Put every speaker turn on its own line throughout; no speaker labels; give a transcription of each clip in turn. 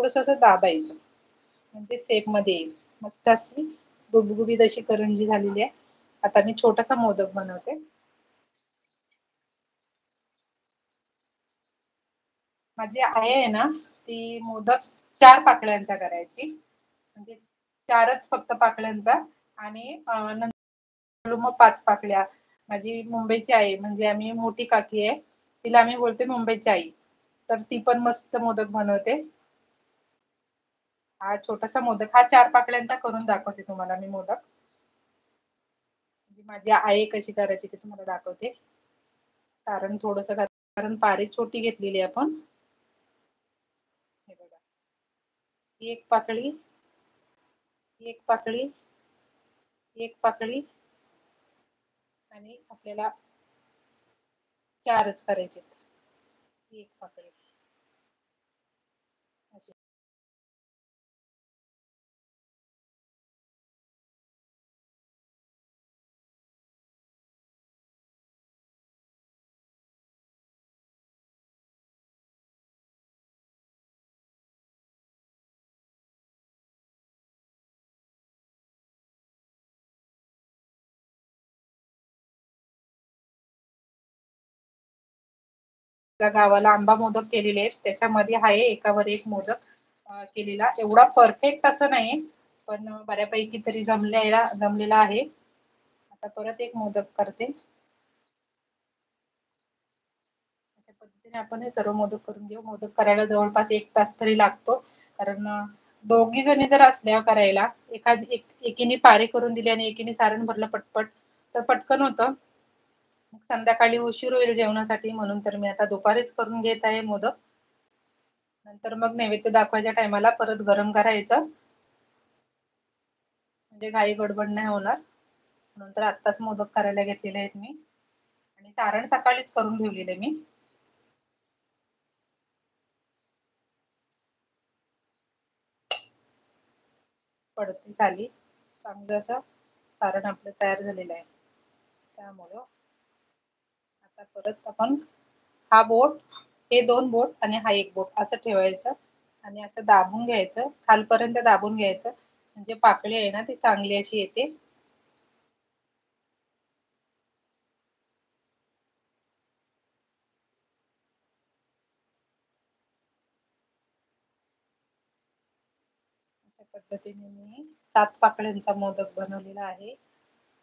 थोडंसं असं दाबायचं म्हणजे शेप मध्ये येईल. मस्त अशी गुबगुबीत अशी करंजी झालेली आहे. आता मी छोटासा मोदक बनवते. माझी आई आहे ना, ती मोदक 4 पाकळ्यांचा करायची. म्हणजे 4च फक्त पाकळ्यांचा आणि नंतर मग 5 पाकळ्या. माझी मुंबईची आई म्हणजे आम्ही मोठी काकी आहे. तिला आम्ही बोलते मुंबईची आई. तर ती पण मस्त मोदक बनवते. हा छोटासा मोदक, हा 4 पाकळ्यांचा करून दाखवते तुम्हाला मी मोदक. म्हणजे माझी आई कशी करायची ते तुम्हाला दाखवते. सारण थोडंसं कारण पारी छोटी घेतलेली आपण. हे बघा. एक पाकळी, एक पाकळी, एक पाकळी आणि आपल्याला 4च करायचेत. एक पाकळी अशी. त्या गावाला आंबा मोदक केलेले आहेत. त्याच्यामध्ये आहे एकावर एक मोदक केलेला. एवढा परफेक्ट असं नाही, पण बऱ्यापैकी तरी जमलेला आहे. आता परत एक मोदक करते. अशा पद्धतीने आपण हे सर्व मोदक करून घेऊ. मोदक करायला जवळपास 1 तास तरी लागतो. कारण दोघी जणी जर असल्या करायला, एकीने पारी करून दिली आणि एकीने सारण भरलं पटपट, तर पटकन होतं. मग संध्याकाळी उशीर होईल जेवणासाठी म्हणून तर मी आता दुपारीच करून घेत आहे मोदक. नंतर मग नैवेद्य दाखवायच्या टायमाला परत गरम करायचं. म्हणजे घाई गडबड नाही होणार. म्हणून तर आत्ताच मोदक करायला घेतलेले आहेत मी. आणि सारण सकाळीच करून ठेवलेलं मी. पडते खाली. चांगलं असं सारण आपलं तयार झालेलं आहे. त्यामुळं आता परत आपण हा बोट, हे 2 बोट आणि हा 1 बोट असं ठेवायचं आणि असं दाबून घ्यायचं. खालपर्यंत दाबून घ्यायचं. म्हणजे पाकळी आहे ना ती चांगली अशी येते. अशा पद्धतीने मी 7 पाकळ्यांचा मोदक बनवलेला आहे.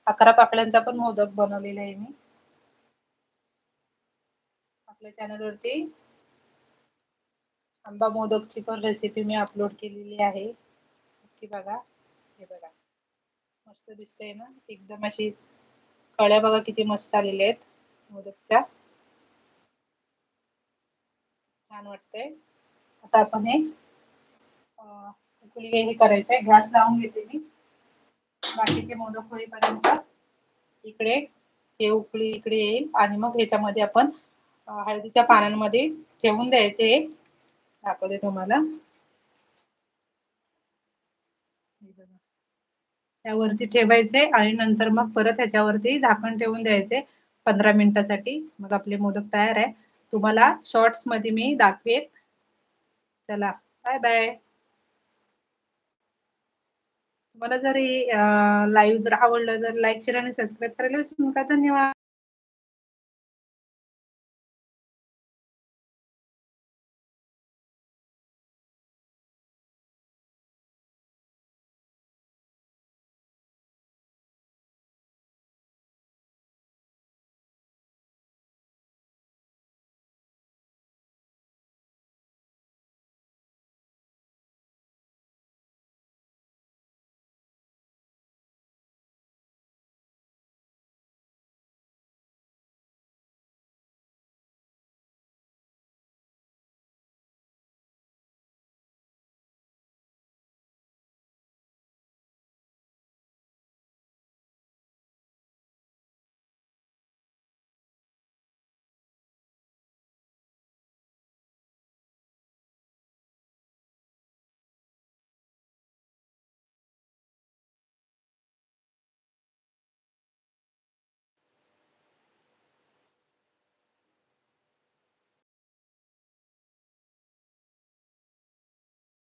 11 पाकळ्यांचा पण मोदक बनवलेला आहे मी. आपल्या चॅनलवरती आंबा मोदकची पण रेसिपी मी अपलोड केलेली आहे. नक्की बघा. हे बघा. मस्त दिसतंय ना? एकदम अशी कळ्या बघा किती मस्त आलेल्या आहेत मोदकच्या. छान वाटतंय. आता आपण हे उकळी हे करायचंय. गॅस लावून घेते मी. बाकीचे मोदक होईपर्यंत इकडे हे उकळी इकडे येईल आणि मग ह्याच्यामध्ये आपण हळदीच्या पानांमध्ये ठेवून द्यायचे. दाखवते तुम्हाला. त्यावरती ठेवायचे आणि नंतर मग परत ह्याच्यावरती झाकण ठेवून द्यायचे 15 मिनिटासाठी. मग आपले मोदक तयार आहे. तुम्हाला शॉर्ट्स मध्ये मी दाखवेन. चला, बाय बाय. तुम्हाला जर लाईव्ह जर आवडलं तर लाईक, शेअर आणि सबस्क्राईब करायला विसरू नका. धन्यवाद.